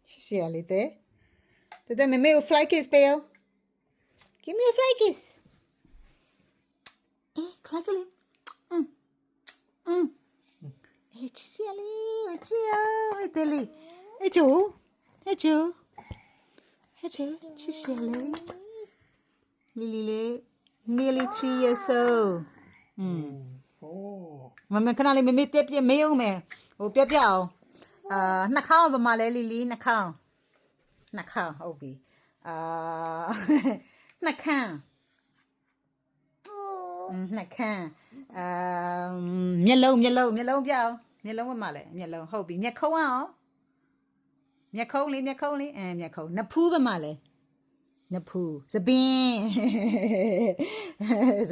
See you later. Today, me will fly kiss, Peo. Give me a fly kiss. Fly kiss. See you later. Hey, Joe. Hey, Joe. Hey, Joe. See you later. Lily, nearly 3 years old. မခဏလေးမမေတက်ပြမေးအောင်မယ်ဟိုပြအောင်နှာခေါင်းဗမာလဲလီလီနှာခေါင်းဟုတ်ပြီနှာခမ်းနှာခမ်းမျက်လုံးပြအောင်မျက်လုံးဗမာလဲမျက်လုံးဟုတ်ပြီမျက်ခုံးအောင်မျက်ခုံးလေးမျက်ခုံးနဖူးဗမာလဲနဖူးသပင်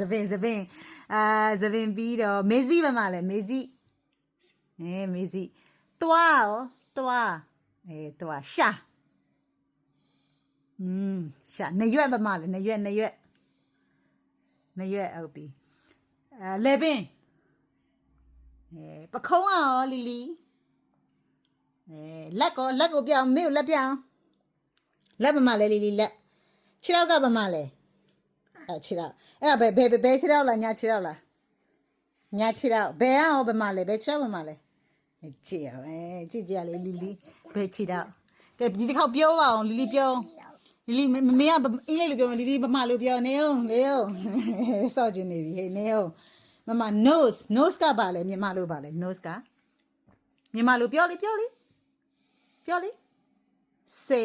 သပင်ပြီးတော့မေဇီဗမာလဲမေဇီတွားရှာရှာနရွက်ဗမာလဲနရွက်ဟုတ်ပြီလေပင်ပခုံးအောင်လီလီလက်ကိုပြောင်းမေကိုလက်ပြောင်းလက်ဗမာလဲလီလီလက်ခြေထောက်ကဗမာလဲခြေထောက်အဲ့ဒါဘယ်ခြေထောက်လားညာခြေထောက်လားညာခြေထောက်ဘယ်အောင်ဗမာလဲဘယ်ခြေထောက်ဗမာလဲကြည့်အောင်ကြည့်လေလီလီဘယ်ခြေထောက်ကဲဒီတစ်ခေါက်ပြောပါအောင်လီလီပြောလီလီမေကအင်္ဂလိပ်လိုပြောမယ်လီလီဗမာလိုပြောနေအောင်စော့ကျင်နေပြီဟေးနေအောင်မမ nose ကပါလဲမြန်မာလိုပါလဲ nose ကမြန်မာလိုပြောလေစေ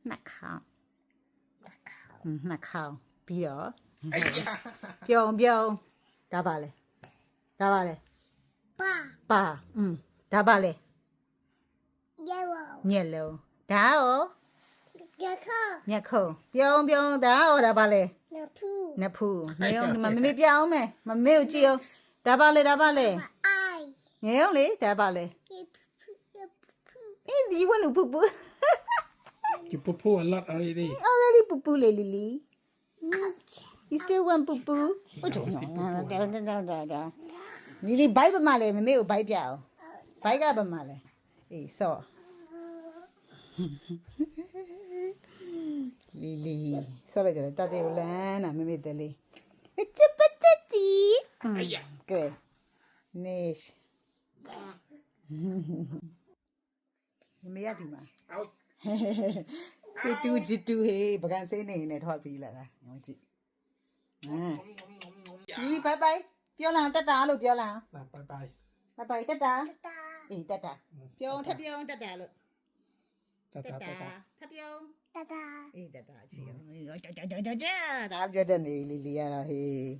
နှာခေါင်းပြီးတော့ပြုံဒါပါလေပါဒါပါလေညက်လုံးဒါရောမျက်ခုံးပြုံဒါရောဒါပါလေနဖူးနေအောင်မမေပြအောင်မယ်မမေကိုကြည့်အောင်ဒါပါလေငယ်အောင်လေဒါပါလေဒီဝနပူပူYou poo a lot already. Poo Lily. You still want poo? Lily, bye, Male, me, bye, Biao. Bye, Gabamale. Eh, so. Lily, sorry, that they will land. I'm a Deli. It's a patati. Good. Nice. Me, Out. တူဟေးပကံစိမ့်နေနဲ့ထွက်ပြီးလာတာငေါကြည့်ဒီဘိုင်ပြောလာတက်တာလို့ပြောလာ Bye. တက်တာအေးတက်တာပြောထပ်ပြောတက်တာလို့ Tata. ထပ်ပြောအေးတက်တာချီအောင်ဒါပြောတတ်နေလီလီရတော့ဟေး